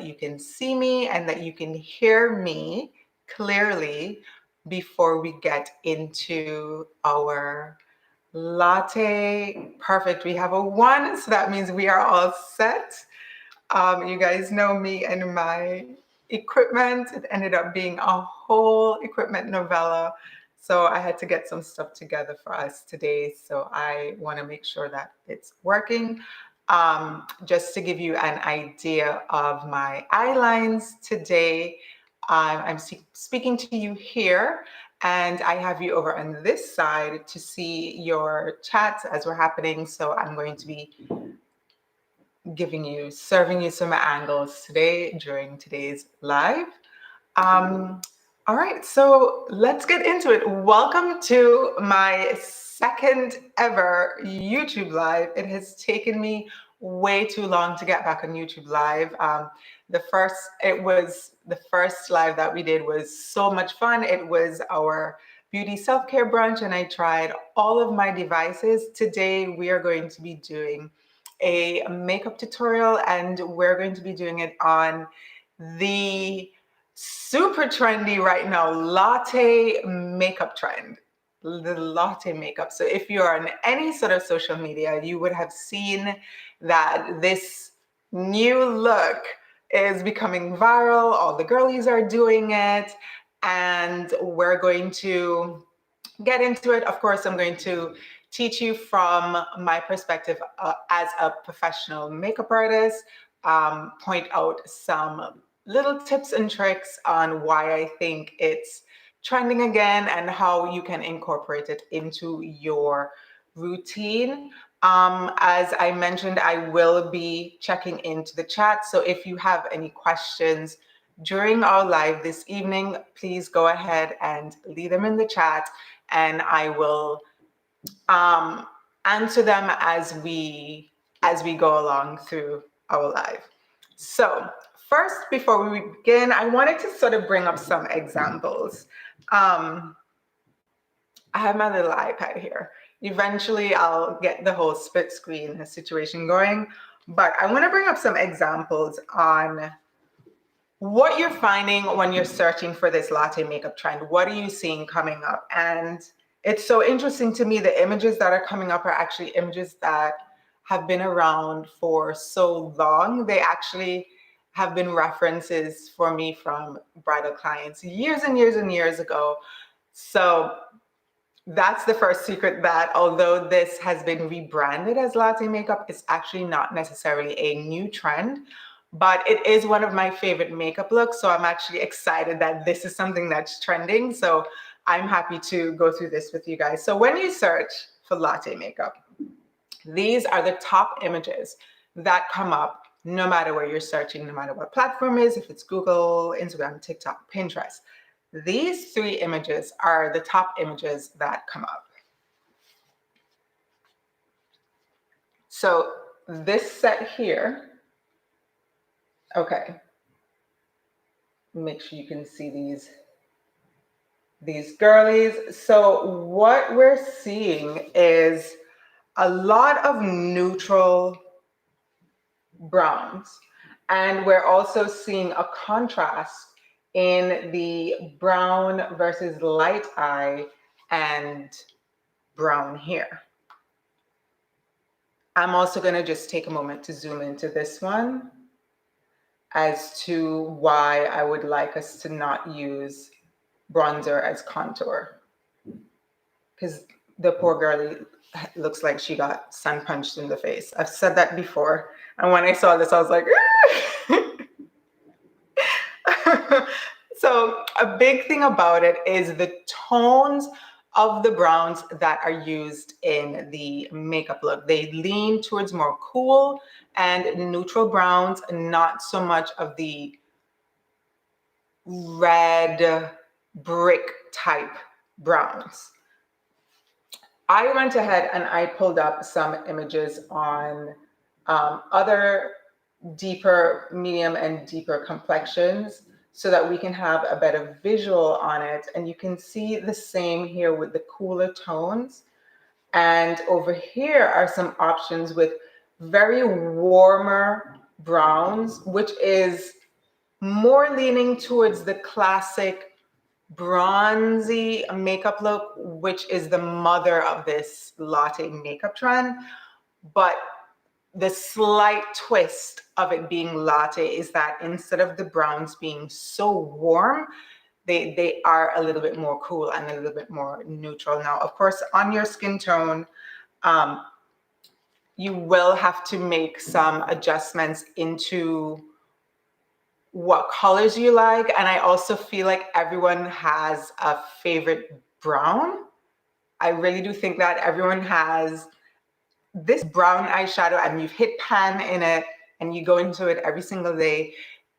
that you can see me and that you can hear me clearly before we get into our latte. Perfect. We have a 1, so that means we are all set. You guys know me and my equipment. It ended up being a whole equipment novella. So I had to get some stuff together for us today. So I want to make sure that it's working. Just to give you an idea of my eye lines today, I'm speaking to you here, and I have you over on this side to see your chats as we're happening. So I'm going to be serving you some angles today during today's live. All right, so let's get into it. Welcome to my second ever YouTube live. It has taken me way too long to get back on YouTube live. The first live that we did was so much fun. It was our beauty self-care brunch, and I tried all of my devices. Today we are going to be doing a makeup tutorial, and we're going to be doing it on the super trendy right now latte makeup trend, the latte makeup. So if you're on any sort of social media, you would have seen that this new look is becoming viral. All the girlies are doing it, and we're going to get into it. Of course, I'm going to teach you from my perspective as a professional makeup artist, point out some little tips and tricks on why I think it's trending again and how you can incorporate it into your routine. As I mentioned, I will be checking into the chat. So if you have any questions during our live this evening, please go ahead and leave them in the chat, and I will answer them as we go along through our live. So first, before we begin, I wanted to sort of bring up some examples. I have my little iPad here. Eventually, I'll get the whole split screen situation going, but I want to bring up some examples on what you're finding when you're searching for this latte makeup trend. What are you seeing coming up? And it's so interesting to me, the images that are coming up are actually images that have been around for so long. They actually have been references for me from bridal clients years and years and years ago. So that's the first secret, that although this has been rebranded as latte makeup, it's actually not necessarily a new trend, but it is one of my favorite makeup looks. So I'm actually excited that this is something that's trending. So I'm happy to go through this with you guys. So when you search for latte makeup, these are the top images that come up no matter where you're searching, no matter what platform is, if it's Google, Instagram, TikTok, Pinterest. These 3 images are the top images that come up. So this set here, okay, make sure you can see these girlies. So what we're seeing is a lot of neutral browns, and we're also seeing a contrast in the brown versus light eye and brown here. I'm also going to just take a moment to zoom into this one as to why I would like us to not use bronzer as contour, because the poor girlie looks like she got sun punched in the face. I've said that before, and when I saw this, I was like, so a big thing about it is the tones of the browns that are used in the makeup look. They lean towards more cool and neutral browns, not so much of the red brick type browns. I went ahead and I pulled up some images on other deeper, medium, and deeper complexions so that we can have a better visual on it. And you can see the same here with the cooler tones. And over here are some options with very warmer browns, which is more leaning towards the classic bronzy makeup look, which is the mother of this latte makeup trend. But the slight twist of it being latte is that instead of the browns being so warm, they are a little bit more cool and a little bit more neutral. Now, of course, on your skin tone, you will have to make some adjustments into what colors you like. And I also feel like everyone has a favorite brown. I really do think that everyone has this brown eyeshadow and you've hit pan in it and you go into it every single day.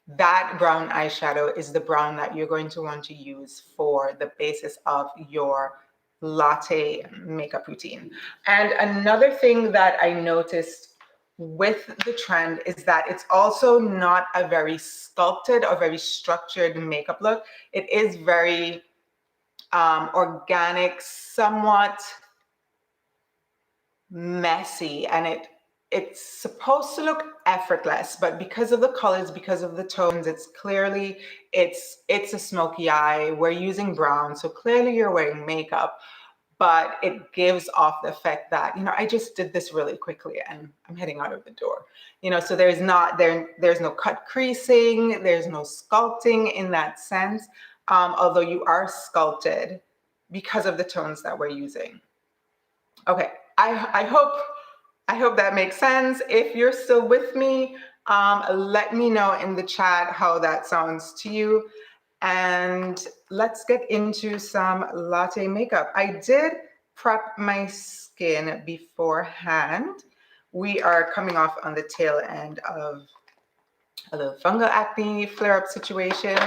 That brown eyeshadow is the brown that you're going to want to use for the basis of your latte makeup routine. And another thing that I noticed with the trend is that it's also not a very sculpted or very structured makeup look. It is very organic, somewhat messy, and it's supposed to look effortless, but because of the colors, because of the tones, it's clearly it's a smoky eye. We're using brown, so clearly you're wearing makeup, but it gives off the effect that, I just did this really quickly and I'm heading out of the door. So there's no cut creasing, there's no sculpting in that sense, although you are sculpted because of the tones that we're using. Okay, I hope that makes sense. If you're still with me, let me know in the chat how that sounds to you. And let's get into some latte makeup. I did prep my skin beforehand. We are coming off on the tail end of a little fungal acne flare-up situation.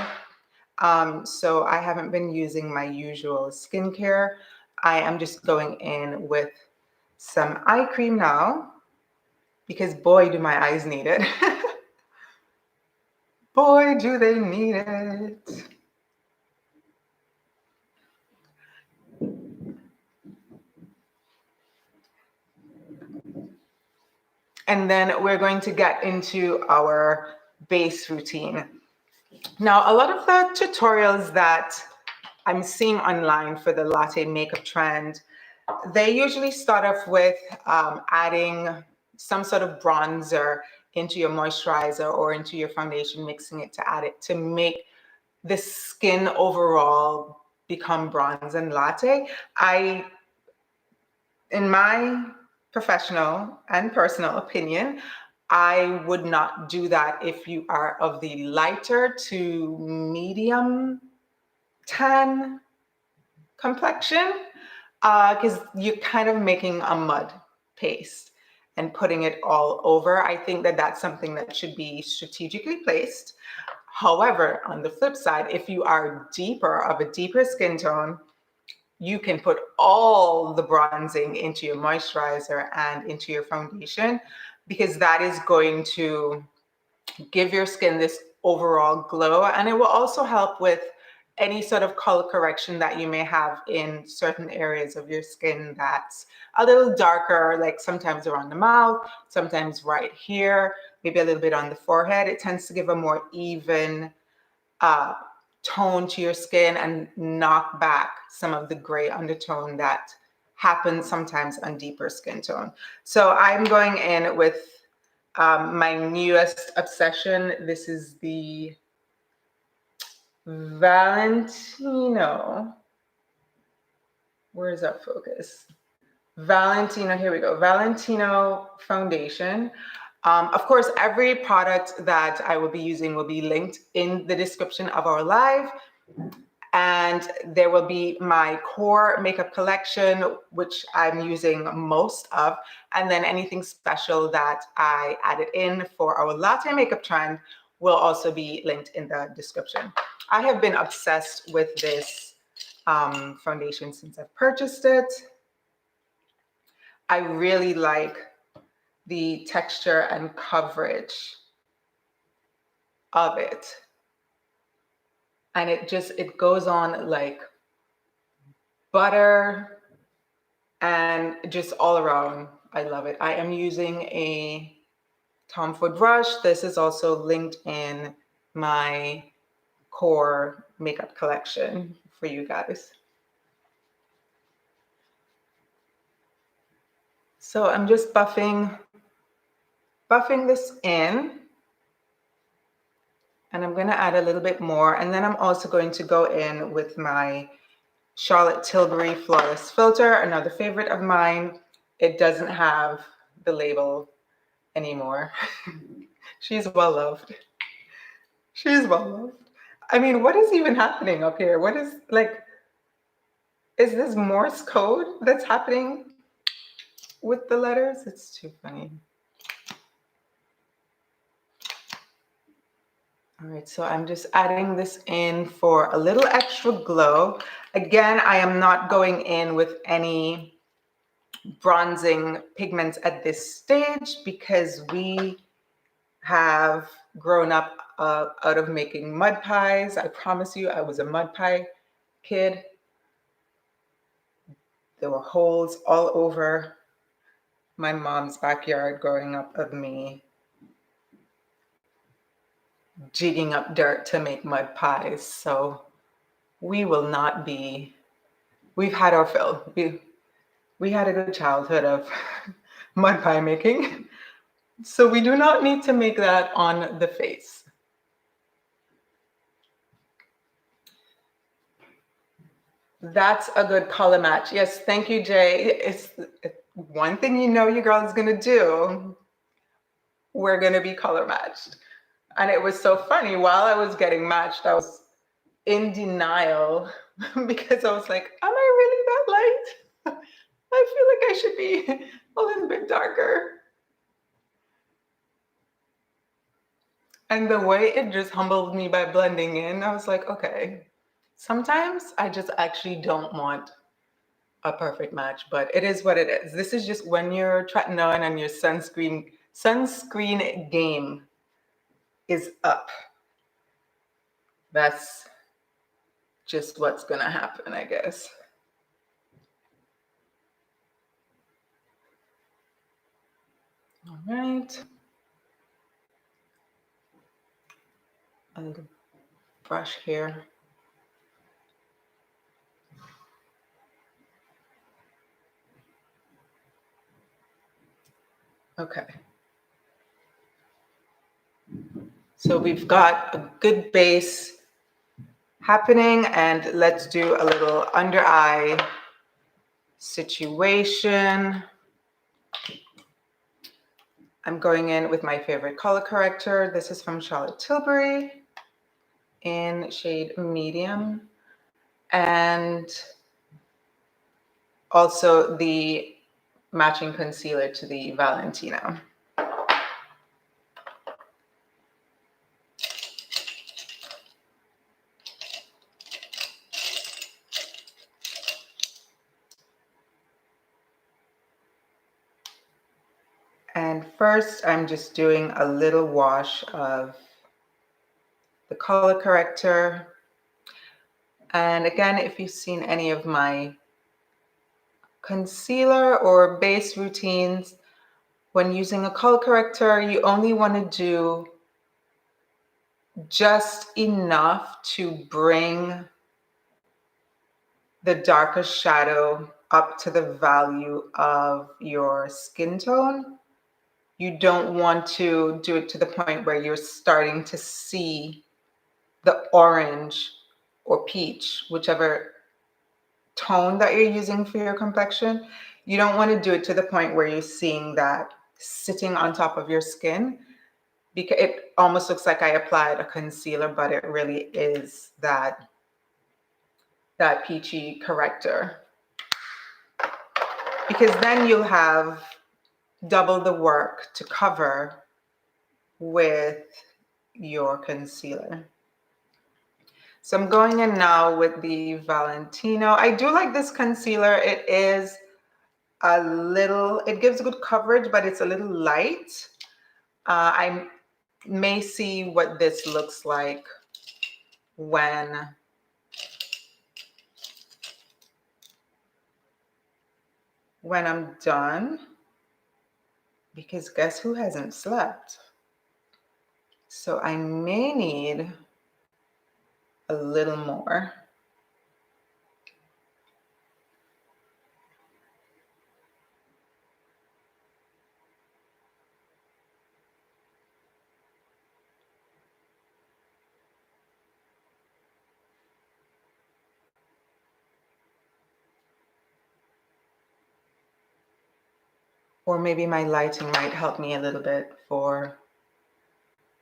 So I haven't been using my usual skincare. I am just going in with some eye cream now, because boy, do my eyes need it. Boy, do they need it. And then we're going to get into our base routine. Now, a lot of the tutorials that I'm seeing online for the latte makeup trend, they usually start off with adding some sort of bronzer into your moisturizer or into your foundation, mixing it to add it to make the skin overall become bronze and latte. In my professional and personal opinion, I would not do that if you are of the lighter to medium tan complexion, because you're kind of making a mud paste and putting it all over. I think that that's something that should be strategically placed. However, on the flip side, if you are of a deeper skin tone, you can put all the bronzing into your moisturizer and into your foundation, because that is going to give your skin this overall glow. And it will also help with any sort of color correction that you may have in certain areas of your skin that's a little darker, like sometimes around the mouth, sometimes right here, maybe a little bit on the forehead. It tends to give a more even tone to your skin and knock back some of the gray undertone that happens sometimes on deeper skin tone. So I'm going in with my newest obsession. This is the Valentino. Where's our focus? Valentino, here we go. Valentino foundation. Of course, every product that I will be using will be linked in the description of our live. And there will be my core makeup collection, which I'm using most of. And then anything special that I added in for our latte makeup trend will also be linked in the description. I have been obsessed with this foundation since I've purchased it. I really like the texture and coverage of it. And it goes on like butter, and just all around, I love it. I am using a Tom Ford brush. This is also linked in my core makeup collection for you guys. So I'm just buffing this in, and I'm going to add a little bit more, and then I'm also going to go in with my Charlotte Tilbury Flawless Filter, another favorite of mine. It doesn't have the label anymore. She's well loved. She's well loved. I mean, what is even happening up here? What is, like, is this Morse code that's happening with the letters? It's too funny. All right, so I'm just adding this in for a little extra glow. Again, I am not going in with any bronzing pigments at this stage because we have grown up out of making mud pies. I promise you, I was a mud pie kid. There were holes all over my mom's backyard growing up of me jigging up dirt to make mud pies. So we will not be, we've had our fill. We had a good childhood of mud pie making. So we do not need to make that on the face. That's a good color match. Yes, thank you, Jay. It's one thing you know your girl is gonna do. We're gonna be color matched. And it was so funny, while I was getting matched, I was in denial because I was like, am I really that light? I feel like I should be a little bit darker. And the way it just humbled me by blending in, I was like, okay, sometimes I just actually don't want a perfect match, but it is what it is. This is just when your tretinoin and your sunscreen game is up. That's just what's gonna happen, I guess. All right. A little brush here. Okay. So we've got a good base happening, and let's do a little under eye situation. I'm going in with my favorite color corrector. This is from Charlotte Tilbury in shade medium. And also the matching concealer to the Valentino. And first, I'm just doing a little wash of the color corrector. And again, if you've seen any of my concealer or base routines, when using a color corrector, you only want to do just enough to bring the darkest shadow up to the value of your skin tone. You don't want to do it to the point where you're starting to see the orange or peach, whichever tone that you're using for your complexion. You don't want to do it to the point where you're seeing that sitting on top of your skin, because it almost looks like I applied a concealer, but it really is that peachy corrector. Because then you'll have double the work to cover with your concealer. So I'm going in now with the Valentino. I do like this concealer. It is a little, it gives good coverage, but it's a little light. I may see what this looks like when I'm done, because guess who hasn't slept? So I may need a little more. Or maybe my lighting might help me a little bit for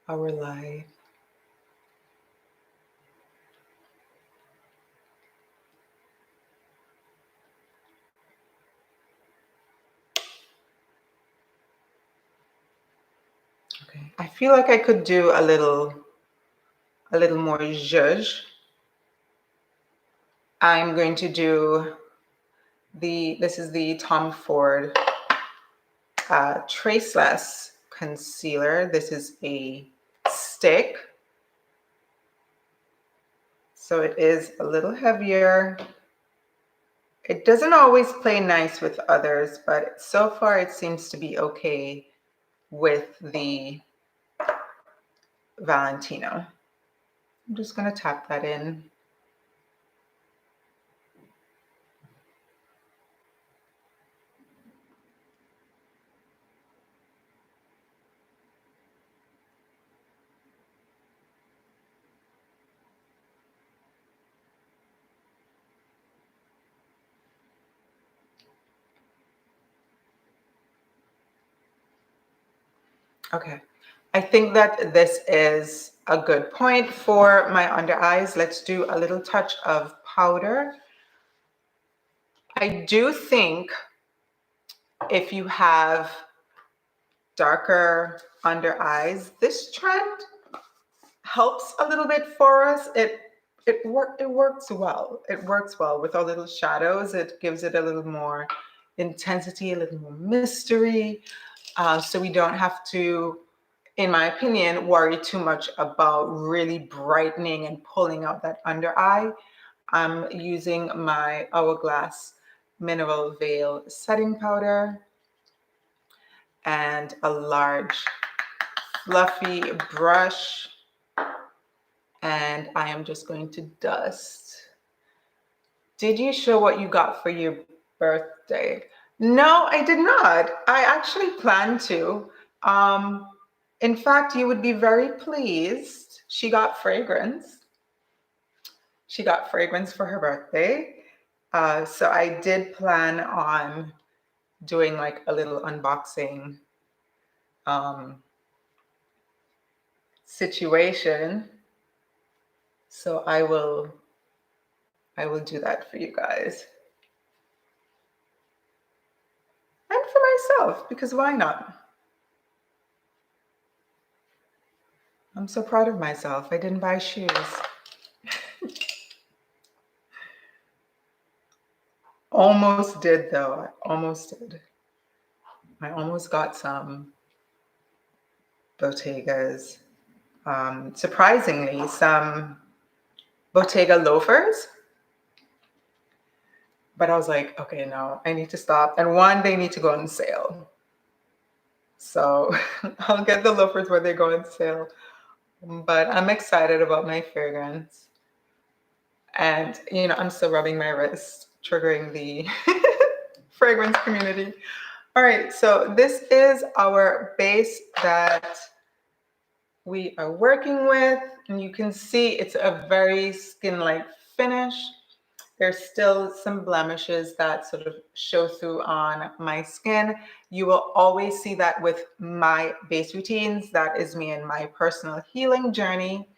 our live. Okay, I feel like I could do a little more zhuzh. I'm going to do this is the Tom Ford Traceless Concealer. This is a stick. So it is a little heavier. It doesn't always play nice with others, but so far it seems to be okay with the Valentino. I'm just going to tap that in. Okay, I think that this is a good point for my under eyes. Let's do a little touch of powder. I do think if you have darker under eyes, this trend helps a little bit for us. It works well. It works well with our little shadows. It gives it a little more intensity, a little more mystery. So we don't have to, in my opinion, worry too much about really brightening and pulling out that under eye. I'm using my Hourglass Mineral Veil Setting Powder and a large fluffy brush. And I am just going to dust. Did you show what you got for your birthday? No, I did not. I actually planned to. In fact, you would be very pleased. She got fragrance. She got fragrance for her birthday. So I did plan on doing like a little unboxing situation. So I will do that for you guys. And for myself, because why not? I'm so proud of myself. I didn't buy shoes. Almost did though. I almost did. I almost got some Bottegas. Surprisingly, some Bottega loafers. But I was like, okay, no, I need to stop. And one, they need to go on sale. So I'll get the loafers when they go on sale. But I'm excited about my fragrance. And, you know, I'm still rubbing my wrist, triggering the fragrance community. All right, so this is our base that we are working with. And you can see it's a very skin-like finish. There's still some blemishes that sort of show through on my skin. You will always see that with my base routines. That is me and my personal healing journey,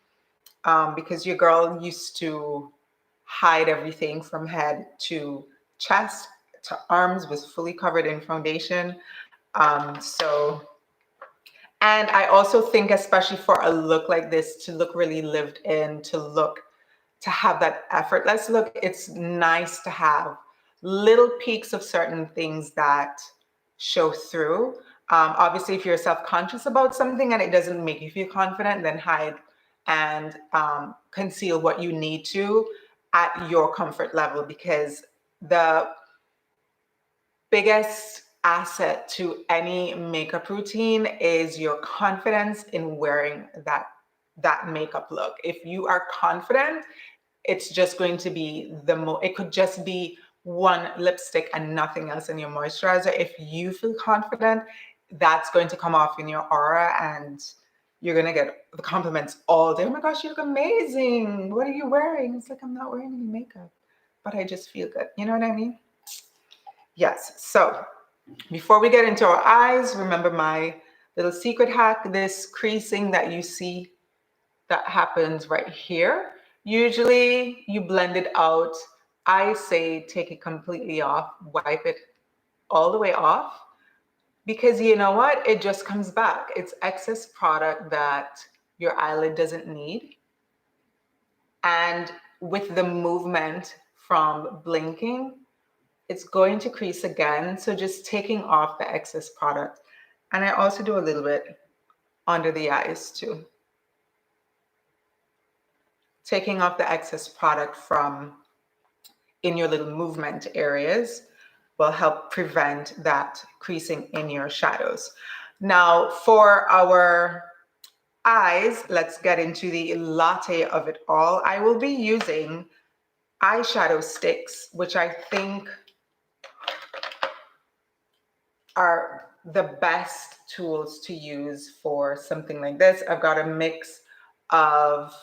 because your girl used to hide everything from head to chest to arms, was fully covered in foundation. And I also think, especially for a look like this, to look really lived in, to have that effortless look, it's nice to have little peaks of certain things that show through. Obviously, if you're self-conscious about something and it doesn't make you feel confident, then hide and conceal what you need to at your comfort level, because the biggest asset to any makeup routine is your confidence in wearing that that makeup look. If you are confident, it's just going to be it could just be one lipstick and nothing else in your moisturizer. If you feel confident, that's going to come off in your aura, and you're going to get the compliments all day. Oh my gosh, you look amazing. What are you wearing? It's like, I'm not wearing any makeup, but I just feel good. You know what I mean? Yes. So before we get into our eyes, remember my little secret hack, this creasing that you see that happens right here. Usually you blend it out. I say take it completely off, wipe it all the way off, because you know what? It just comes back. It's excess product that your eyelid doesn't need. And with the movement from blinking, it's going to crease again. So just taking off the excess product. And I also do a little bit under the eyes too. Taking off the excess product from in your little movement areas will help prevent that creasing in your shadows. Now for our eyes, let's get into the latte of it all. I will be using eyeshadow sticks, which I think are the best tools to use for something like this. I've got a mix of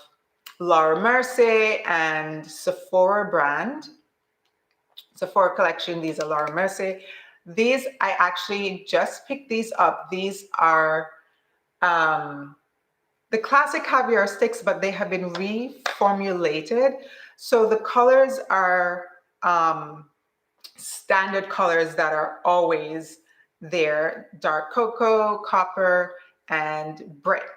Laura Mercier and Sephora brand. Sephora collection, these are Laura Mercier. These, I actually just picked these up. These are the classic caviar sticks, but they have been reformulated. So the colors are standard colors that are always there: dark cocoa, copper, and brick.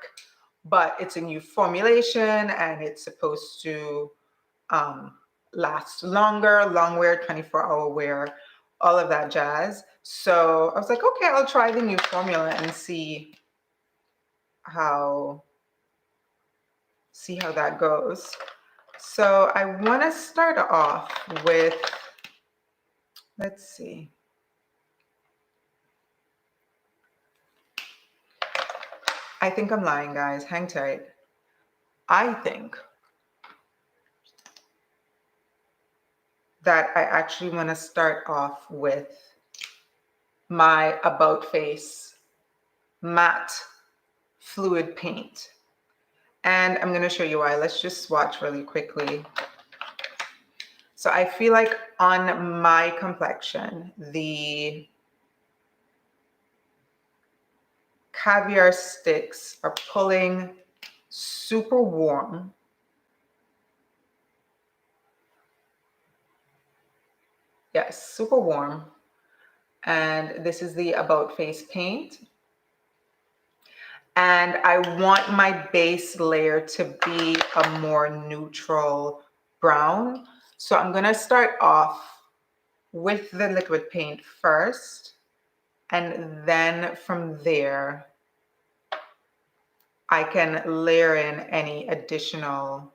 But it's a new formulation, and it's supposed to last longer, long wear, 24-hour wear, all of that jazz. So I was like, okay, I'll try the new formula and see how that goes. So I want to start off with, let's see. I think I'm lying, guys. Hang tight. I think that I actually want to start off with my About Face matte fluid paint. And I'm going to show you why. Let's just swatch really quickly. So I feel like on my complexion, the caviar sticks are pulling super warm. Yes, super warm. And this is the About Face paint. And I want my base layer to be a more neutral brown. So I'm going to start off with the liquid paint first. And then from there, I can layer in any additional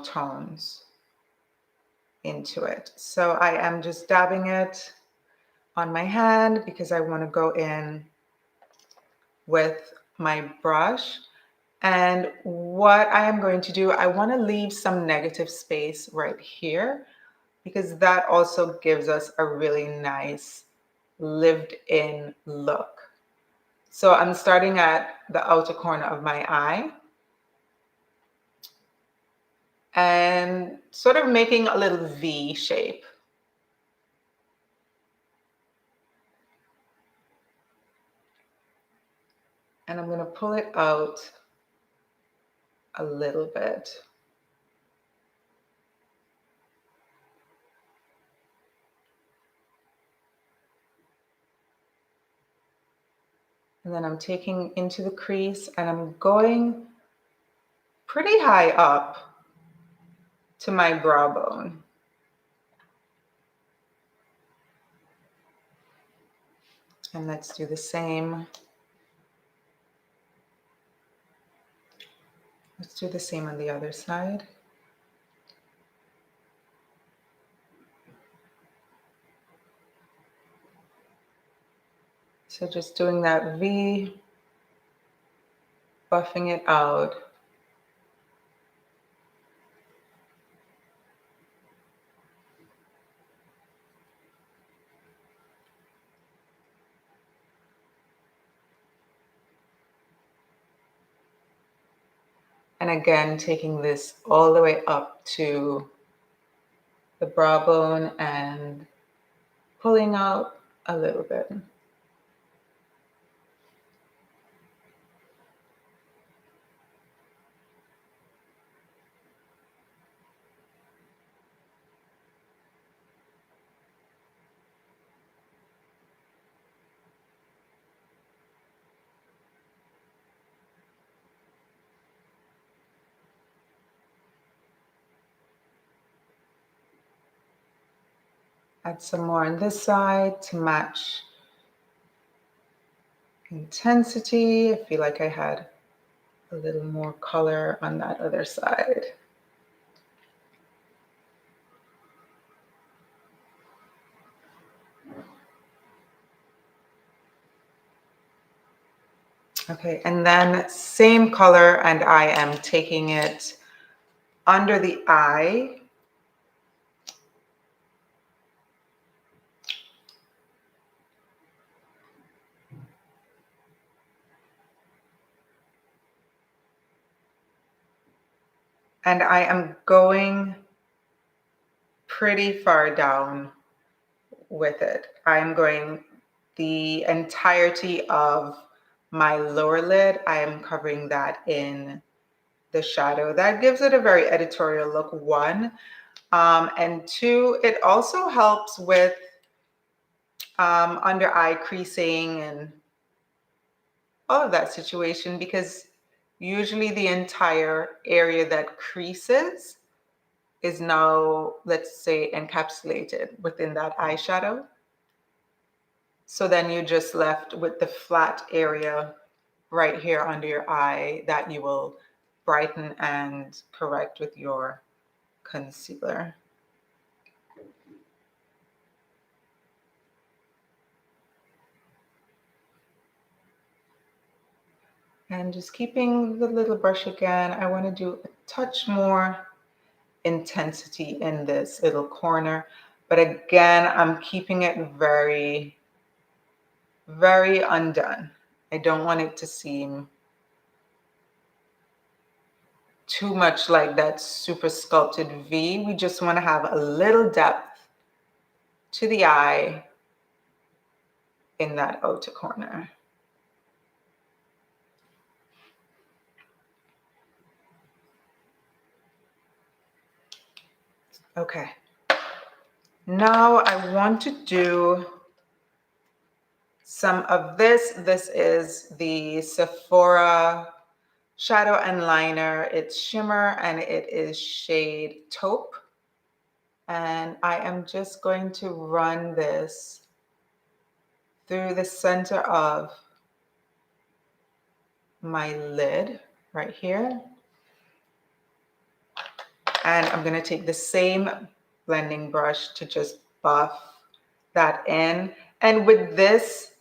tones into it. So I am just dabbing it on my hand because I want to go in with my brush. And what I am going to do, I want to leave some negative space right here, because that also gives us a really nice lived in look. So I'm starting at the outer corner of my eye and sort of making a little V shape. And I'm going to pull it out a little bit. And then I'm taking into the crease and I'm going pretty high up to my brow bone. And let's do the same. Let's do the same on the other side. So just doing that V, buffing it out. And again, taking this all the way up to the brow bone and pulling out a little bit. Add some more on this side to match intensity. I feel like I had a little more color on that other side. Okay, and then same color, and I am taking it under the eye. And I am going pretty far down with it. I'm going the entirety of my lower lid. I am covering that in the shadow. That gives it a very editorial look, one. And two, it also helps with under eye creasing and all of that situation, because usually the entire area that creases is now, let's say, encapsulated within that eyeshadow. So then you're just left with the flat area right here under your eye that you will brighten and correct with your concealer. And just keeping the little brush again, I want to do a touch more intensity in this little corner. But again, I'm keeping it very, very undone. I don't want it to seem too much like that super sculpted V. We just want to have a little depth to the eye in that outer corner. Okay. Now I want to do some of this. This is the Sephora shadow and liner. It's shimmer and it is shade taupe. And I am just going to run this through the center of my lid right here. And I'm going to take the same blending brush to just buff that in. And with this,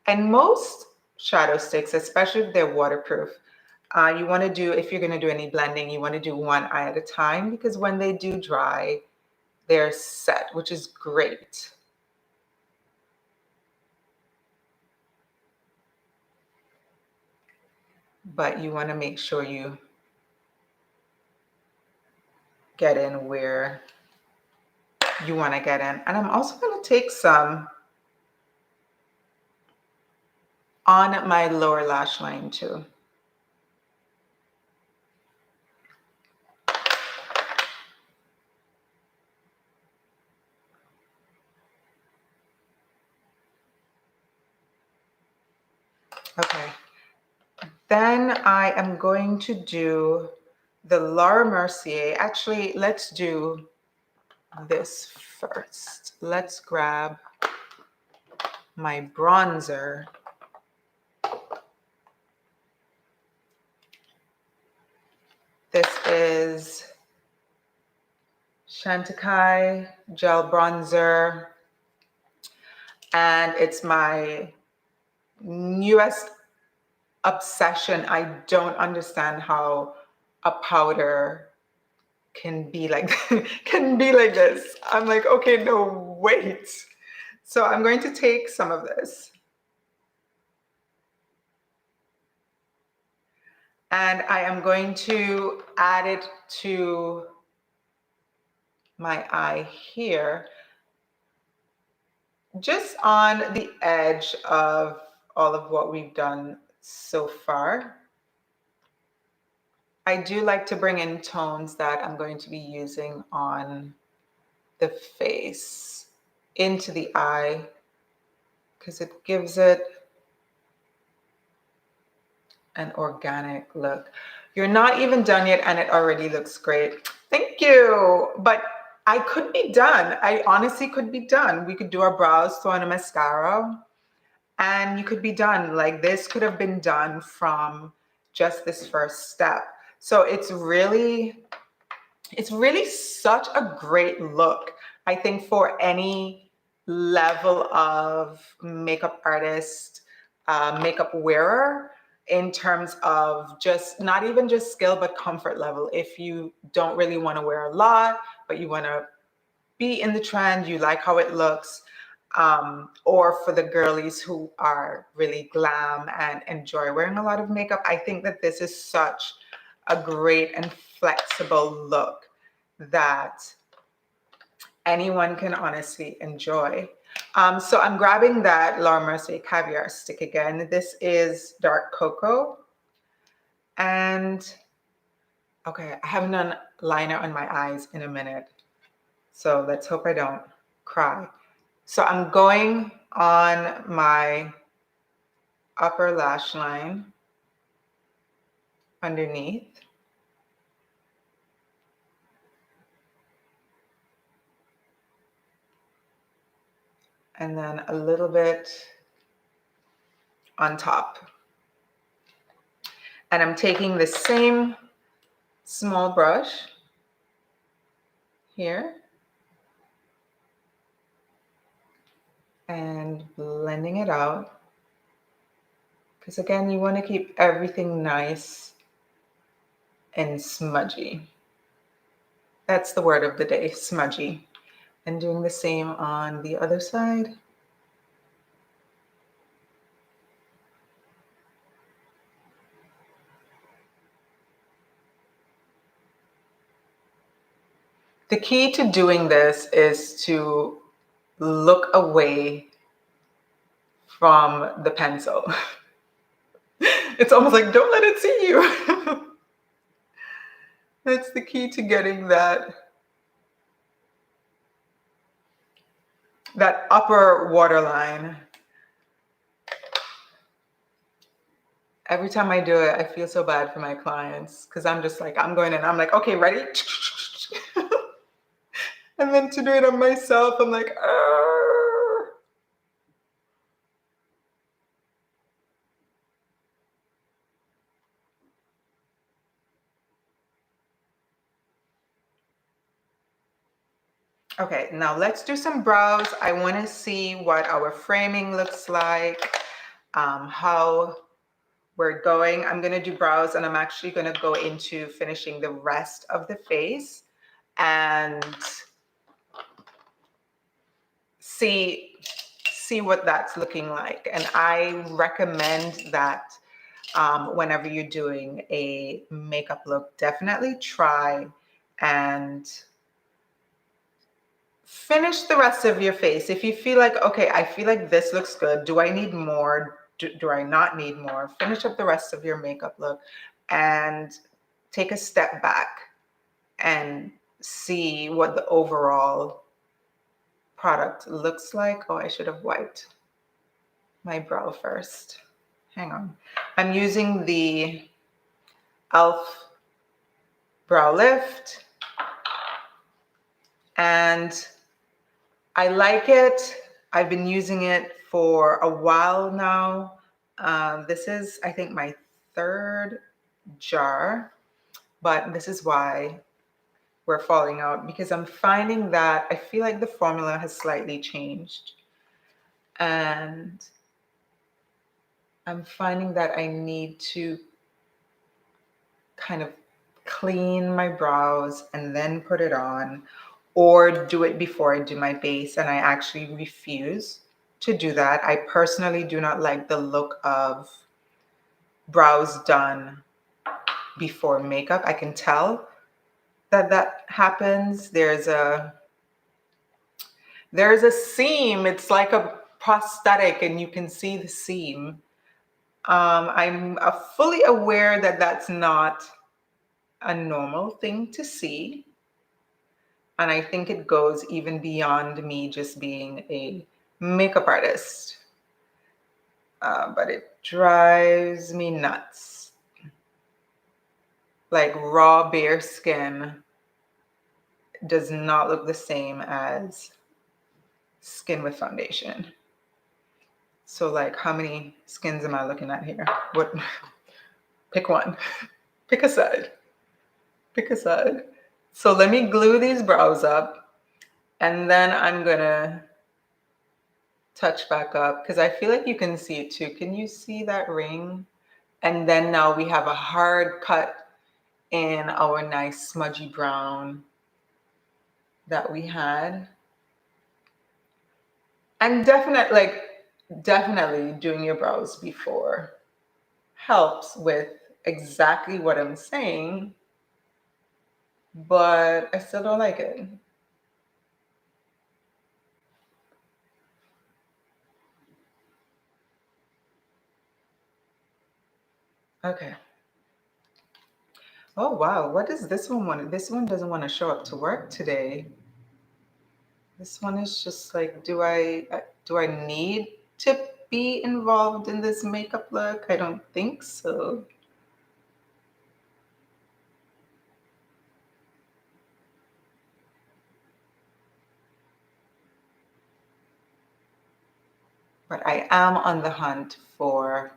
and most shadow sticks, especially if they're waterproof, you want to do, if you're going to do any blending, you want to do one eye at a time, because when they do dry, they're set, which is great. But you want to make sure you get in where you want to get in. And I'm also going to take some on my lower lash line too. Okay. Then I am going to do the Laura Mercier. Actually, let's do this first. Let's grab my bronzer. This is Chantecaille Gel Bronzer. And it's my newest obsession. I don't understand how a powder can be like can be like this. I'm like, okay, no, wait. So I'm going to take some of this. And I am going to add it to my eye here, just on the edge of all of what we've done so far. I do like to bring in tones that I'm going to be using on the face into the eye, because it gives it an organic look. You're not even done yet and it already looks great. Thank you. But I could be done. I honestly could be done. We could do our brows, throw in a mascara, and you could be done. Like, this could have been done from just this first step. So it's really such a great look, I think, for any level of makeup artist, makeup wearer, in terms of just not even just skill, but comfort level. If you don't really want to wear a lot, but you want to be in the trend, you like how it looks, or for the girlies who are really glam and enjoy wearing a lot of makeup, I think that this is such a great and flexible look that anyone can honestly enjoy. So I'm grabbing that Laura Mercier Caviar stick again. This is dark cocoa. And okay, I haven't done liner on my eyes in a minute, so let's hope I don't cry. So I'm going on my upper lash line underneath. And then a little bit on top. And I'm taking the same small brush here and blending it out. Because again, you want to keep everything nice and smudgy. That's the word of the day, smudgy. And doing the same on the other side. The key to doing this is to look away from the pencil. It's almost like, don't let it see you. That's the key to getting that upper waterline. Every time I do it, I feel so bad for my clients, because I'm just like, I'm going in, I'm like, okay, ready? And then to do it on myself, I'm like, argh. Okay, now let's do some brows. I want to see what our framing looks like, how we're going. I'm going to do brows, and I'm actually going to go into finishing the rest of the face and see what that's looking like. And I recommend that whenever you're doing a makeup look, definitely try and finish the rest of your face. If you feel like, okay, I feel like this looks good. Do I need more? Do I not need more? Finish up the rest of your makeup look and take a step back and see what the overall product looks like. Oh, I should have wiped my brow first. Hang on. I'm using the e.l.f. Brow Lift, and I like it. I've been using it for a while now. This is, I think, my third jar, but this is why we're falling out, because I'm finding that I feel like the formula has slightly changed. And I'm finding that I need to kind of clean my brows and then put it on, or do it before I do my base, and I actually refuse to do that. I personally do not like the look of brows done before makeup. I can tell that that happens. There's a seam. It's like a prosthetic and you can see the seam. I'm fully aware that that's not a normal thing to see. And I think it goes even beyond me just being a makeup artist. But it drives me nuts. Like raw bare skin does not look the same as skin with foundation. So like how many skins am I looking at here? What? Pick one. Pick a side. Pick a side. So let me glue these brows up and then I'm gonna touch back up because I feel like you can see it too. Can you see that ring? And then now we have a hard cut in our nice smudgy brown that we had. And definitely doing your brows before helps with exactly what I'm saying, but I still don't like it. Okay. Oh wow, what does this one want? This one doesn't want to show up to work today. This one is just like, do I need to be involved in this makeup look? I don't think so. But I am on the hunt for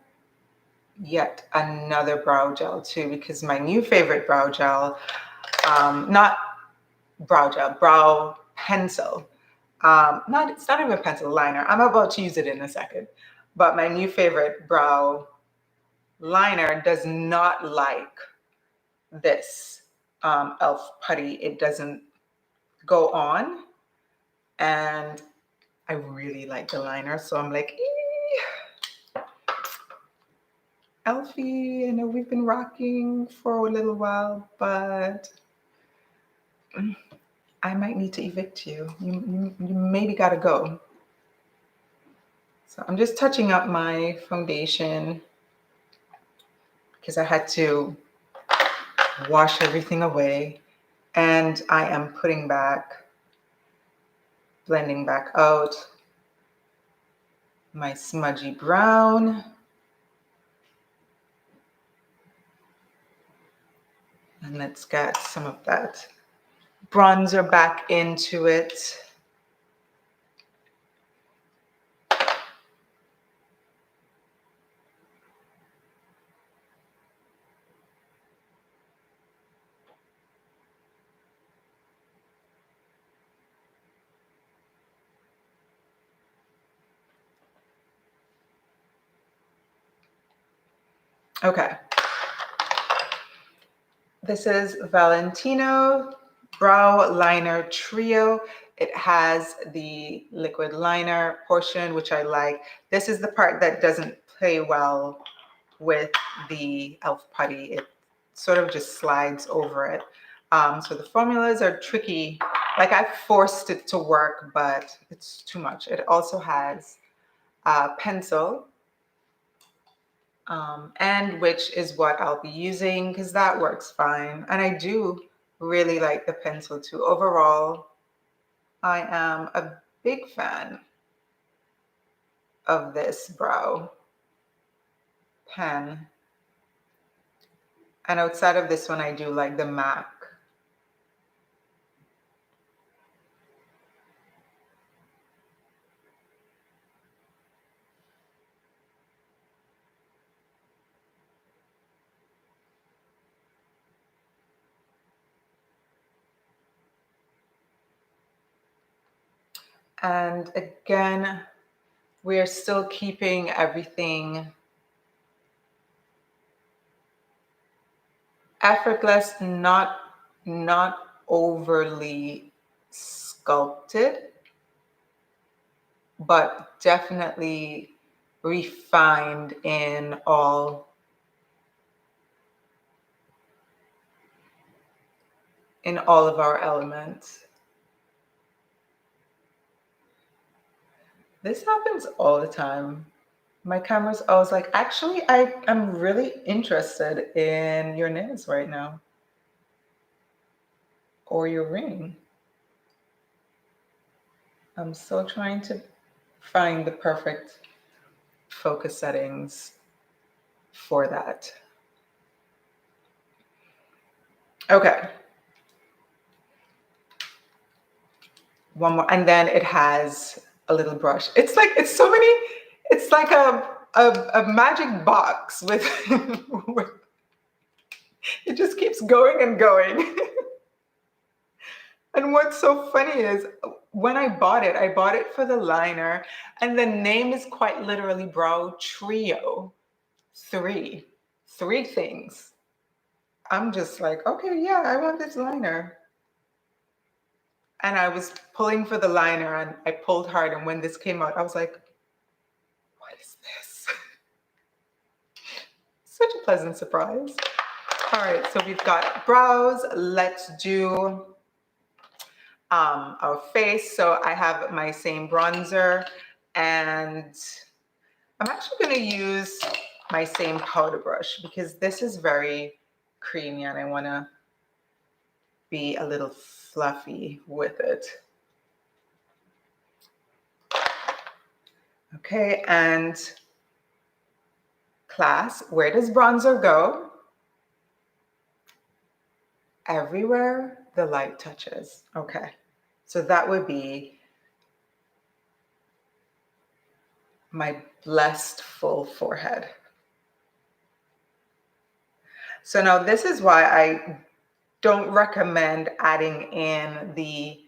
yet another brow gel too, because my new favorite brow gel, not brow gel, brow pencil. Not It's not even a pencil, liner. I'm about to use it in a second. But my new favorite brow liner does not like this elf putty. It doesn't go on, and I really like the liner, so I'm like, Elfie, I know we've been rocking for a little while, but I might need to evict you. You maybe gotta go. So I'm just touching up my foundation because I had to wash everything away. And I am blending back out my smudgy brown. And let's get some of that bronzer back into it. Okay. This is Valentino Brow Liner Trio. It has the liquid liner portion, which I like. This is the part that doesn't play well with the e.l.f. putty. It sort of just slides over it. So the formulas are tricky. Like I forced it to work, but it's too much. It also has a pencil, and which is what I'll be using because that works fine. And I do really like the pencil too. Overall, I am a big fan of this brow pen. And outside of this one, I do like the MAC. And again, we're still keeping everything effortless, not overly sculpted, but definitely refined in all of our elements. This happens all the time. My camera's always like, actually, I'm really interested in your nails right now. Or your ring. I'm still trying to find the perfect focus settings for that. Okay. One more. And then it has a little brush. It's like, it's like a magic box with, it just keeps going and going. And what's so funny is when I bought it for the liner, and the name is quite literally Brow Trio. Three things. I'm just like, okay, yeah, I want this liner. And I was pulling for the liner and I pulled hard. And when this came out, I was like, what is this? Such a pleasant surprise. All right, so we've got brows. Let's do our face. So I have my same bronzer, and I'm actually going to use my same powder brush because this is very creamy and I want to be a little fluffy with it. Okay, and class, where does bronzer go? Everywhere the light touches. Okay, so that would be my blessed full forehead. So now this is why I don't recommend adding in the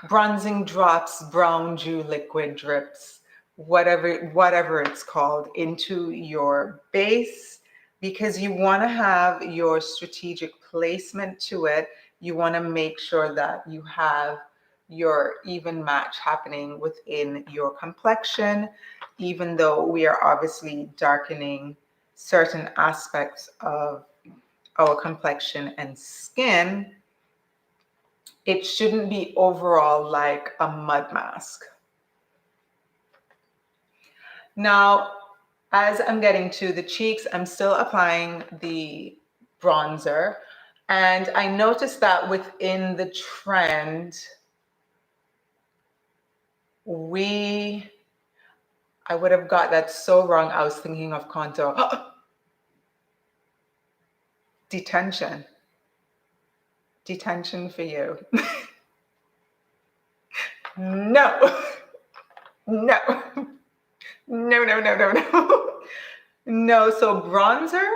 bronzing drops, brown dew liquid drips, whatever it's called, into your base, because you want to have your strategic placement to it. You want to make sure that you have your even match happening within your complexion, even though we are obviously darkening certain aspects of our complexion and skin. It shouldn't be overall like a mud mask. Now, as I'm getting to the cheeks, I'm still applying the bronzer. And I noticed that within the trend, I would have got that so wrong. I was thinking of contour. Detention. Detention for you. No. No. No. No, so bronzer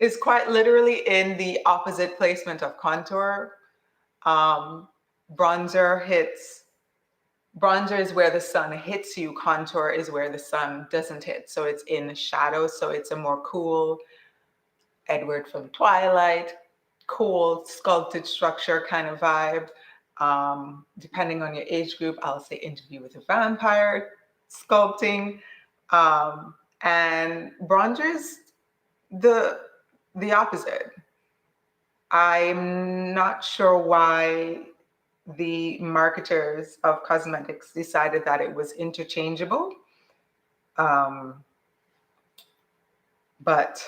is quite literally in the opposite placement of contour. Bronzer is where the sun hits you. Contour is where the sun doesn't hit. So it's in the shadow. So it's a more cool, Edward from Twilight, cool, sculpted structure kind of vibe. Depending on your age group, I'll say Interview with a Vampire sculpting. And bronzer is the opposite. I'm not sure why the marketers of cosmetics decided that it was interchangeable. But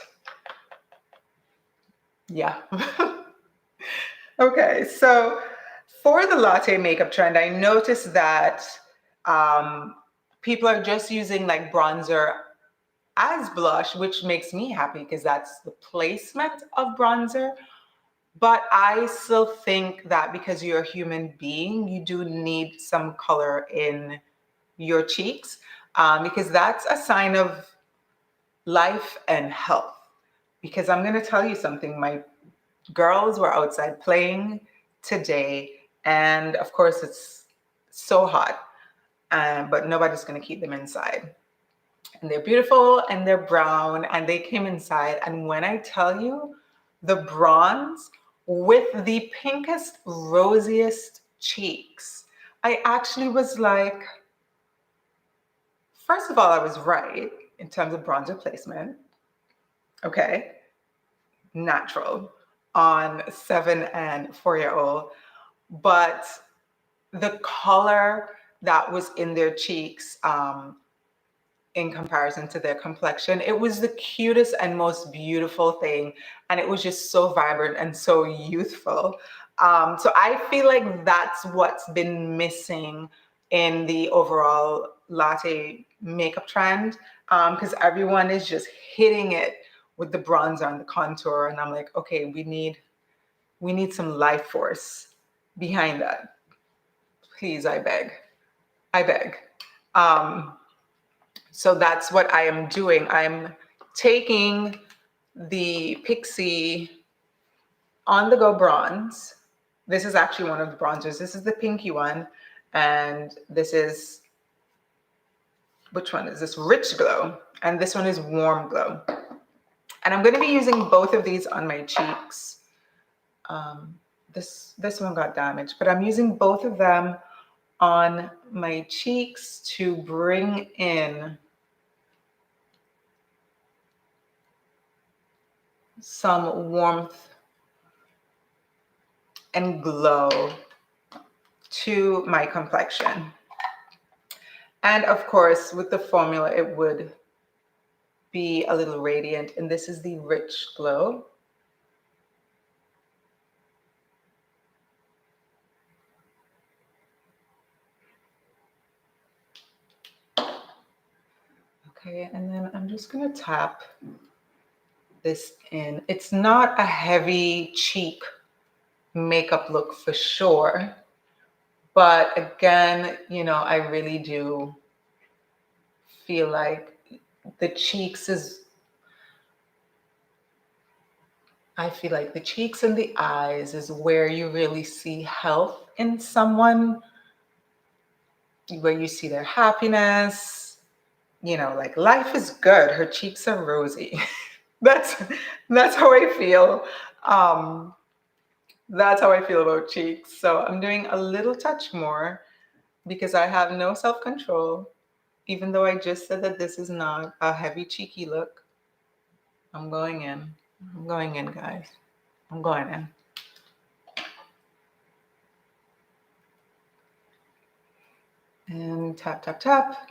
yeah. Okay, so for the latte makeup trend, I noticed that people are just using like bronzer as blush, which makes me happy because that's the placement of bronzer. But I still think that because you're a human being, you do need some color in your cheeks because that's a sign of life and health. Because I'm going to tell you something, my girls were outside playing today, and of course it's so hot, but nobody's going to keep them inside. And they're beautiful and they're brown and they came inside. And when I tell you, the bronze with the pinkest, rosiest cheeks, I actually was like, first of all, I was right in terms of bronzer placement. Okay, natural on 7 and 4-year-old. But the color that was in their cheeks, in comparison to their complexion, it was the cutest and most beautiful thing. And it was just so vibrant and so youthful. So I feel like that's what's been missing in the overall latte makeup trend, because everyone is just hitting it with the bronzer and the contour. And I'm like, okay, we need some life force behind that. Please, I beg. I beg. Um, So that's what I am doing. I'm taking the Pixie On The Go Bronze. This is actually one of the bronzers. This is the pinky one. And this is, which one is this? Rich Glow. And this one is Warm Glow. And I'm going to be using both of these on my cheeks. This one got damaged, but I'm using both of them on my cheeks to bring in some warmth and glow to my complexion. And of course, with the formula, it would be a little radiant. And this is the Rich Glow. Okay, and then I'm just gonna tap this in. It's not a heavy cheek makeup look for sure. But again, I really do feel like the cheeks is, I feel like the cheeks and the eyes is where you really see health in someone, where you see their happiness, like life is good. Her cheeks are rosy. that's that's how I feel. Um, that's how I feel about cheeks. So I'm doing a little touch more because I have no self-control. Even though I just said that this is not a heavy cheeky look, I'm going in. I'm going in, guys. I'm going in. And tap, tap, tap.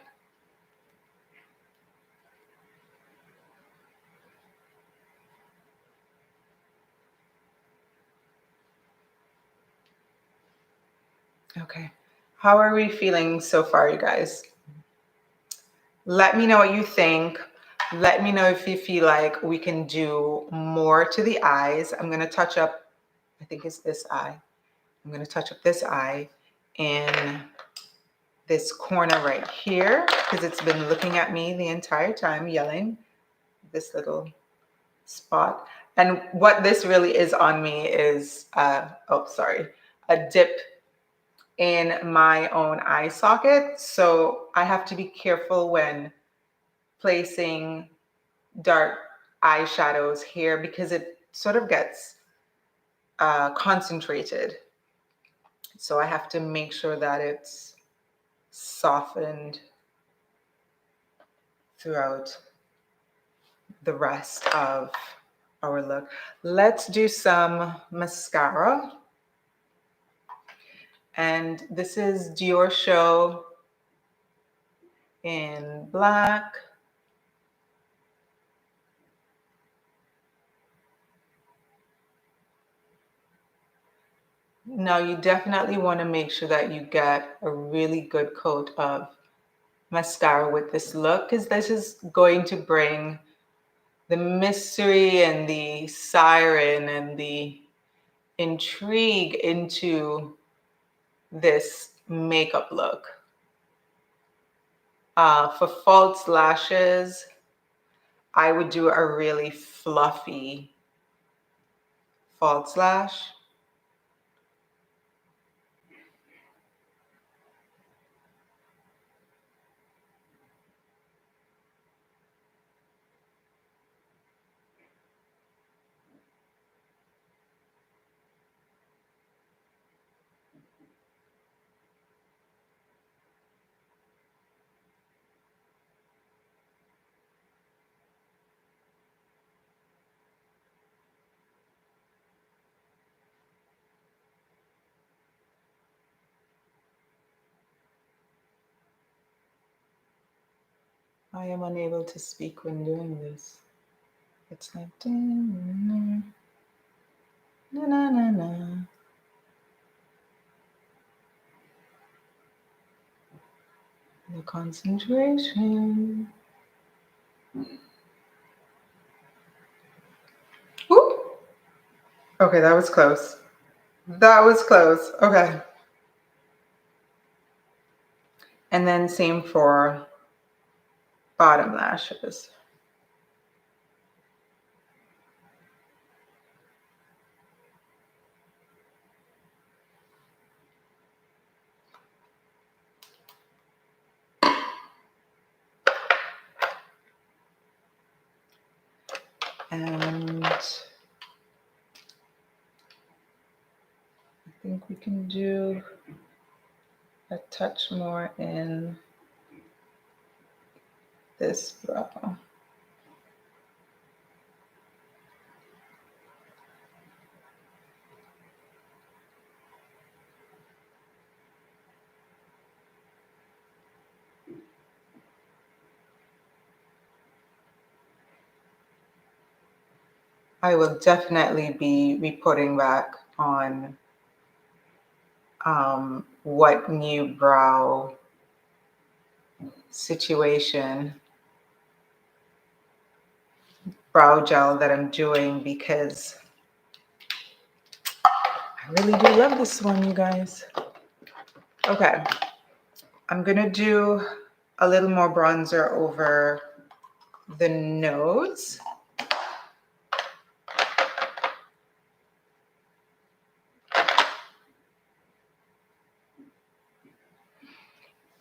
Okay. How are we feeling so far, you guys? Let me know what you think. Let me know if you feel like we can do more to the eyes. I'm going to touch up, I think it's this eye. I'm going to touch up this eye in this corner right here because it's been looking at me the entire time, yelling, this little spot. And what this really is on me is, a dip in my own eye socket. So I have to be careful when placing dark eyeshadows here because it sort of gets concentrated. So I have to make sure that it's softened throughout the rest of our look. Let's do some mascara. And this is Dior Show in black. Now you definitely want to make sure that you get a really good coat of mascara with this look because this is going to bring the mystery and the siren and the intrigue into this makeup look. For false lashes, I would do a really fluffy false lash. I am unable to speak when doing this. It's like na na na na na. The concentration. Ooh. Okay, that was close. That was close. Okay. And then same for bottom lashes. And I think we can do a touch more in this brow. I will definitely be reporting back on what new brow situation, brow gel that I'm doing, because I really do love this one, you guys. Okay, I'm gonna do a little more bronzer over the nose.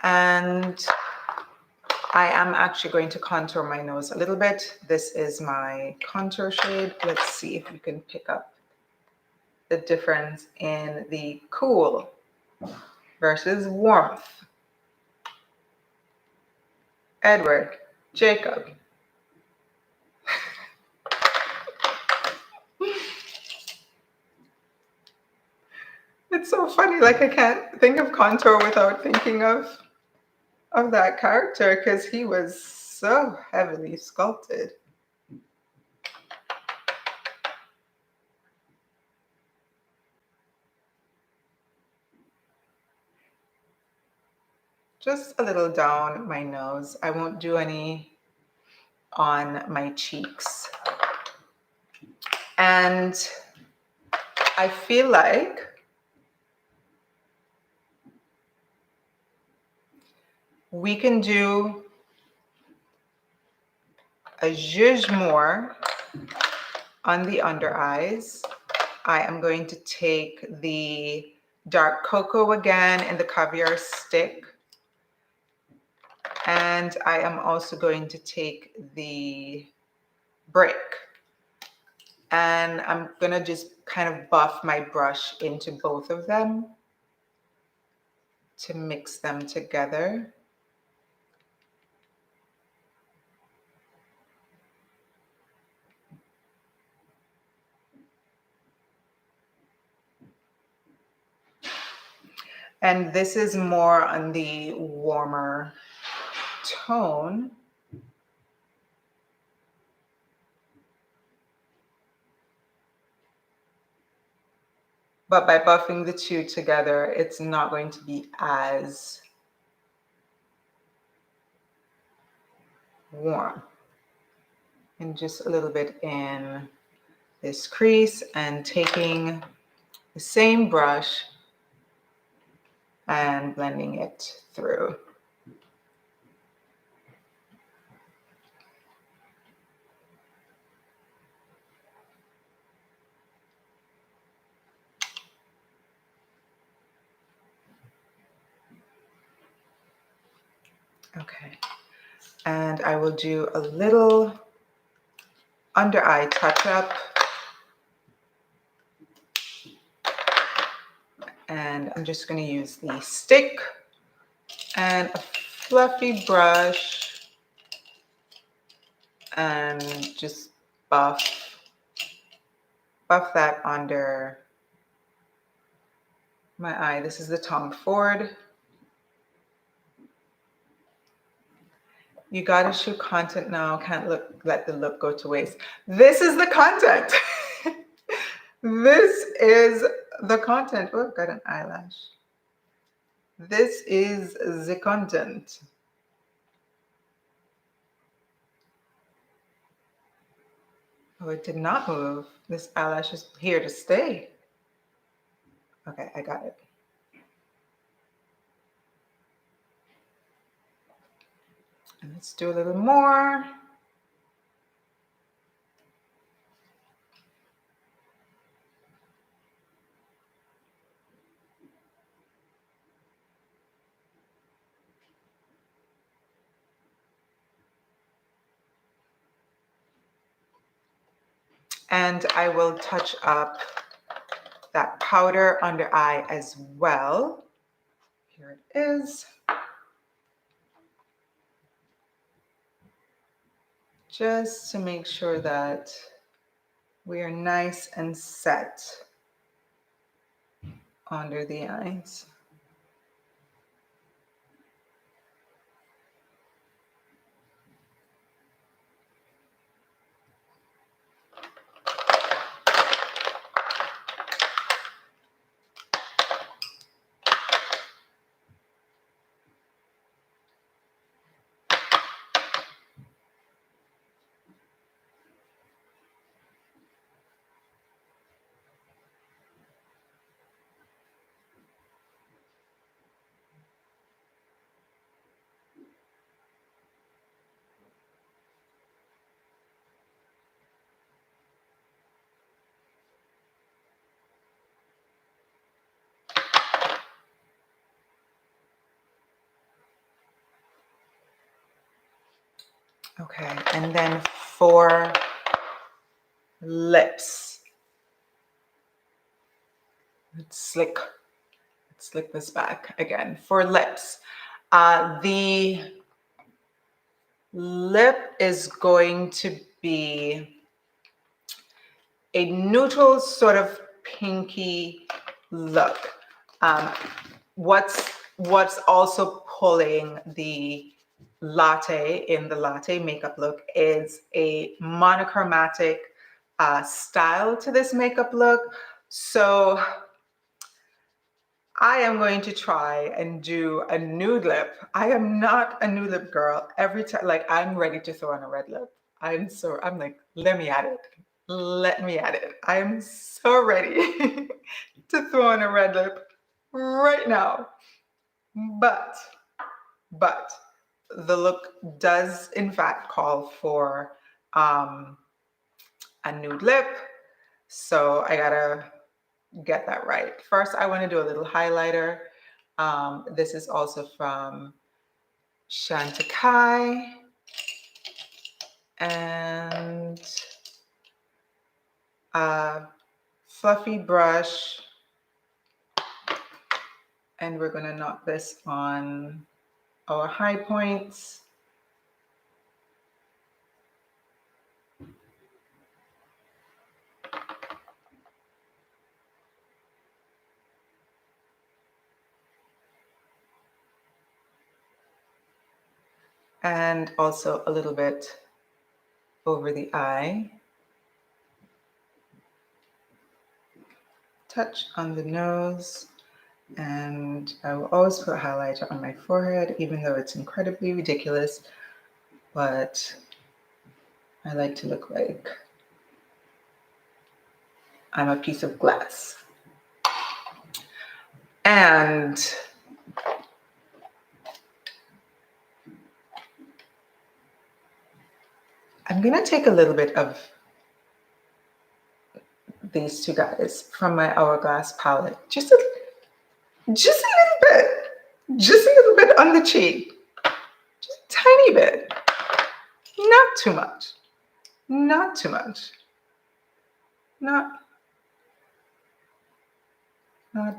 And I am actually going to contour my nose a little bit. This is my contour shade. Let's see if you can pick up the difference in the cool versus warmth. Edward, Jacob. It's so funny, like I can't think of contour without thinking of that character because he was so heavily sculpted. Just a little down my nose. I won't do any on my cheeks. And I feel like we can do a zhuzh more on the under eyes. I am going to take the dark cocoa again in the caviar stick. And I am also going to take the brick. And I'm gonna just kind of buff my brush into both of them to mix them together. And this is more on the warmer tone. But by buffing the two together, it's not going to be as warm. And just a little bit in this crease and taking the same brush and blending it through. Okay, and I will do a little under eye touch up. And I'm just going to use the stick and a fluffy brush and just buff that under my eye. This is the Tom Ford. You gotta shoot content now. Can't let the look go to waste. This is the content. This is the content. Oh, I've got an eyelash. This is the content. Oh, it did not move. This eyelash is here to stay. Okay, I got it. And let's do a little more. And I will touch up that powder under eye as well. Here it is. Just to make sure that we are nice and set under the eyes. Okay, and then for lips, let's slick this back again. For lips, the lip is going to be a neutral sort of pinky look. What's also pulling the latte in the latte makeup look is a monochromatic style to this makeup look. So I am going to try and do a nude lip. I am not a nude lip girl. Every time, like, I'm ready to throw on a red lip. I'm like, let me at it. Let me at it. I'm so ready to throw on a red lip right now. But the look does in fact call for a nude lip. So I gotta get that right. First, I want to do a little highlighter. This is also from Chantecaille. And a fluffy brush. And we're gonna knock this on our high points. And also a little bit over the eye. Touch on the nose. And I will always put highlighter on my forehead, even though it's incredibly ridiculous. But I like to look like I'm a piece of glass. And I'm gonna take a little bit of these two guys from my Hourglass palette. Just a little bit on the cheek. Just a tiny bit. Not too much. Not too much. Not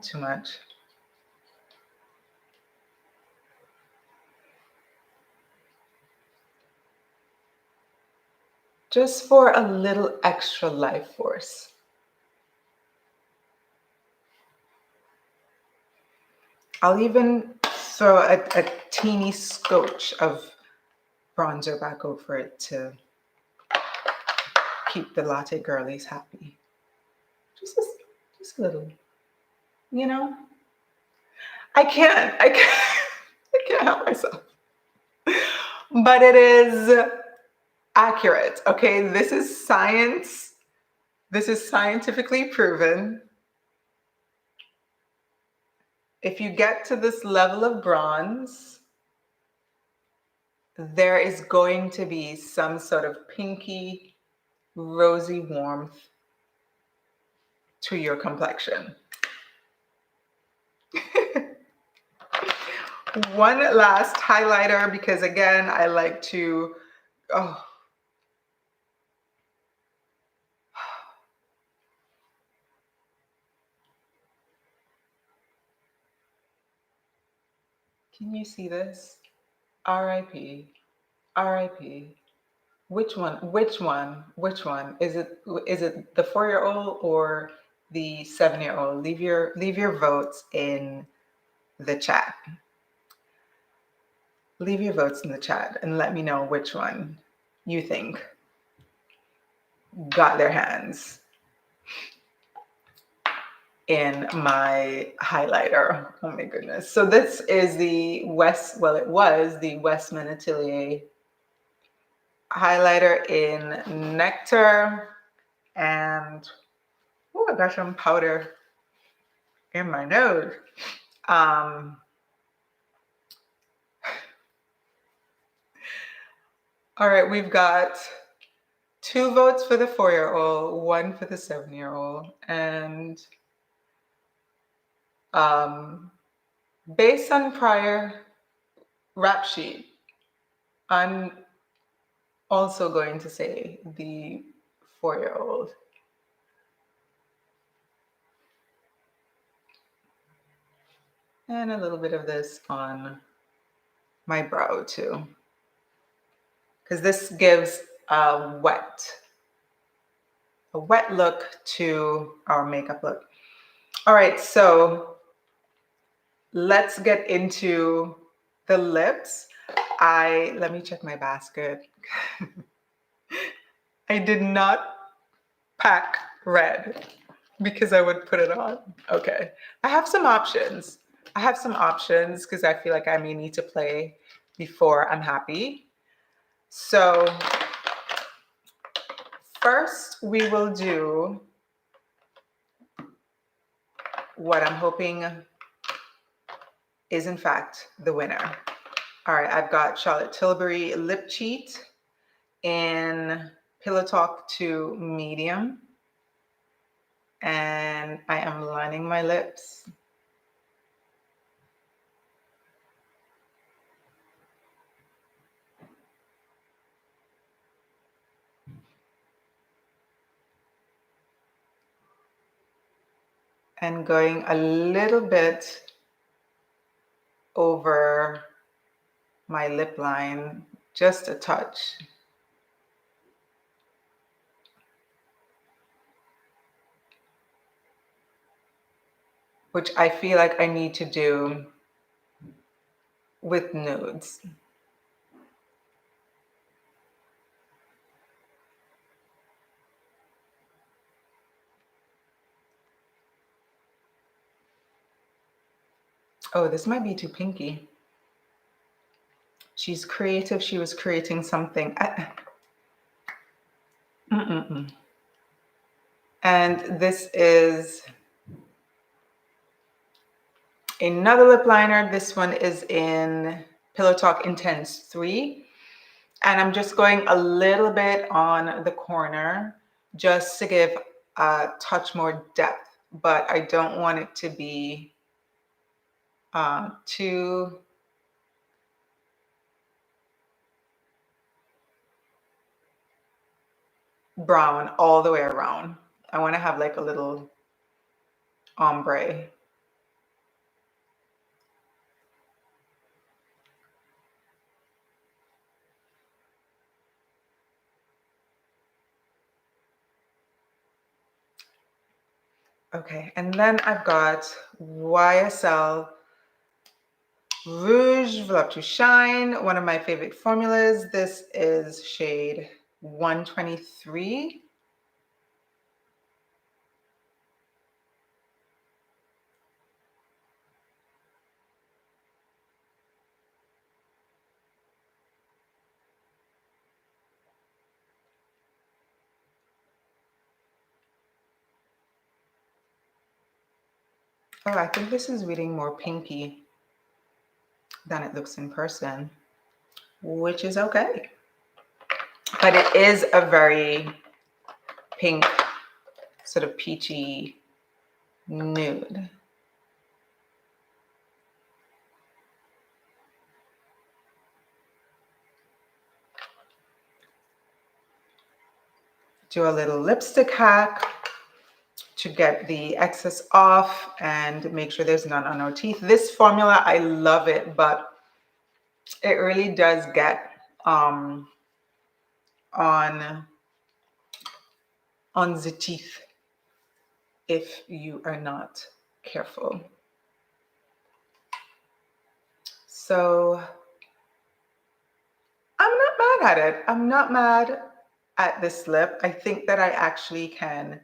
too much. Just for a little extra life force. I'll even throw a teeny scotch of bronzer back over it to keep the latte girlies happy. Just a little, you know? I can't, I can't, I can't help myself. But it is accurate, okay? This is science. This is scientifically proven. If you get to this level of bronze, there is going to be some sort of pinky, rosy warmth to your complexion. One last highlighter, because again, I like to, oh. Can you see this? R.I.P. R.I.P. Which one? Which one? Which one? Is it the 4-year-old or the 7-year-old? Leave your votes in the chat. Leave your votes in the chat and let me know which one you think got their hands in my highlighter. Oh my goodness. So this is the it was the Westman Atelier highlighter in Nectar, and oh, I got some powder in my nose. All right, we've got 2 votes for the 4-year-old, 1 for the 7-year-old, and based on prior rap sheet, I'm also going to say the 4-year-old. And a little bit of this on my brow too, because this gives a wet look to our makeup look. All right, so let's get into the lips. Let me check my basket. I did not pack red because I would put it on. Okay, I have some options. Because I feel like I may need to play before I'm happy. So first we will do what I'm hoping is in fact the winner. All right, I've got Charlotte Tilbury Lip Cheat in Pillow Talk to medium. And I am lining my lips. And going a little bit over my lip line, just a touch. Which I feel like I need to do with nudes. Oh, this might be too pinky. She's creative. She was creating something. And this is another lip liner. This one is in Pillow Talk Intense 3. And I'm just going a little bit on the corner just to give a touch more depth, but I don't want it to be too brown all the way around. I want to have like a little ombre. Okay, and then I've got YSL Rouge Voluptuous Shine, one of my favorite formulas. This is shade 123. Oh, I think this is reading more pinky than it looks in person, which is okay. But it is a very pink, sort of peachy nude. Do a little lipstick hack to get the excess off and make sure there's none on our teeth. This formula, I love it, but it really does get on the teeth if you are not careful. So I'm not mad at it. I'm not mad at this lip. I think that I actually can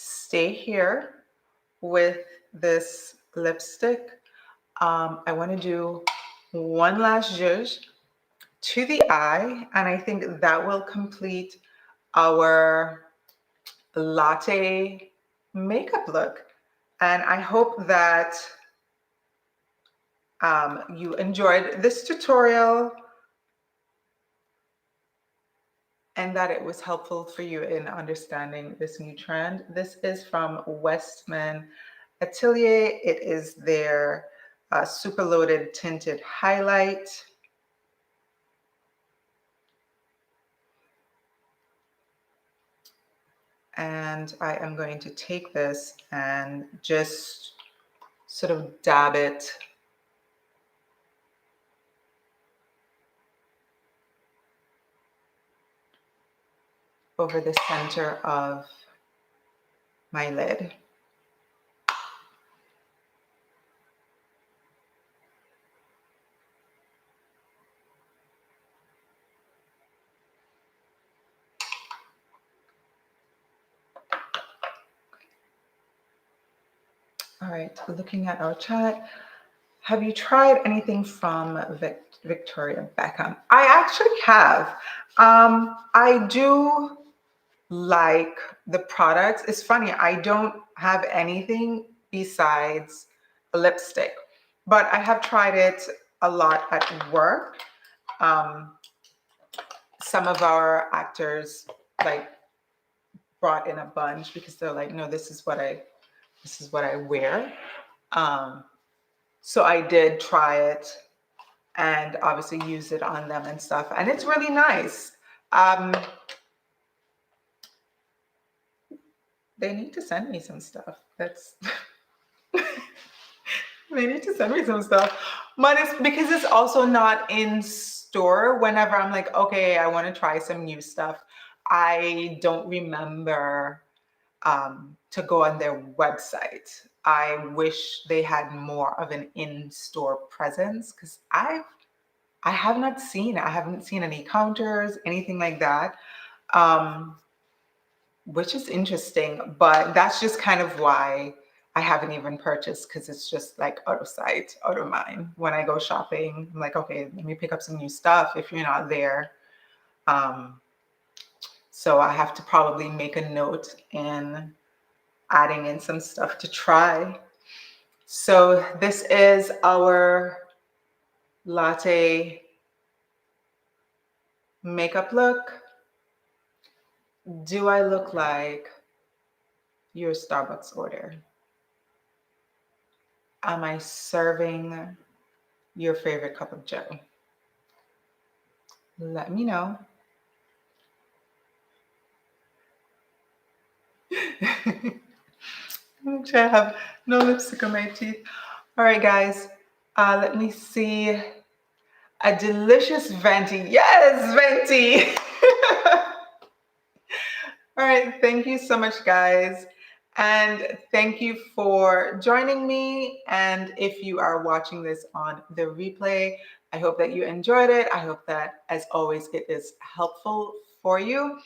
stay here with this lipstick. I want to do one last zhuzh to the eye, and I think that will complete our latte makeup look. And I hope that you enjoyed this tutorial and that it was helpful for you in understanding this new trend. This is from Westman Atelier. It is their super loaded tinted highlight. And I am going to take this and just sort of dab it over the center of my lid. All right, looking at our chat. Have you tried anything from Victoria Beckham? I actually have. I do like the products. It's funny, I don't have anything besides a lipstick, but I have tried it a lot at work. Some of our actors like brought in a bunch because they're like, no, this is what I wear. So I did try it and obviously use it on them and stuff, and it's really nice. They need to send me some stuff. That's they need to send me some stuff. But it's because it's also not in store. Whenever I'm like, okay, I want to try some new stuff, I don't remember to go on their website. I wish they had more of an in-store presence because I haven't seen any counters, anything like that, which is interesting. But that's just kind of why I haven't even purchased, because it's just like out of sight, out of mind. When I go shopping, I'm like, okay, let me pick up some new stuff if you're not there. So I have to probably make a note in adding in some stuff to try. So this is our latte makeup look. Do I look like your Starbucks order? Am I serving your favorite cup of joe? Let me know. I have no lipstick on my teeth. All right, guys. Let me see. A delicious venti. Yes, venti. All right. Thank you so much, guys. And thank you for joining me. And if you are watching this on the replay, I hope that you enjoyed it. I hope that, as always, it is helpful for you.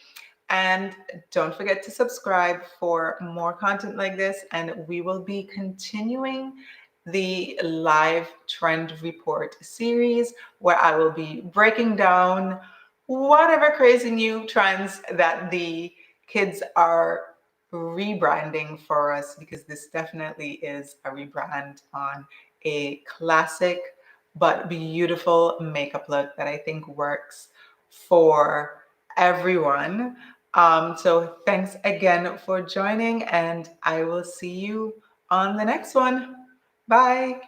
And don't forget to subscribe for more content like this. And we will be continuing the live trend report series where I will be breaking down whatever crazy new trends that the kids are rebranding for us, because this definitely is a rebrand on a classic but beautiful makeup look that I think works for everyone. So thanks again for joining, and I will see you on the next one. Bye.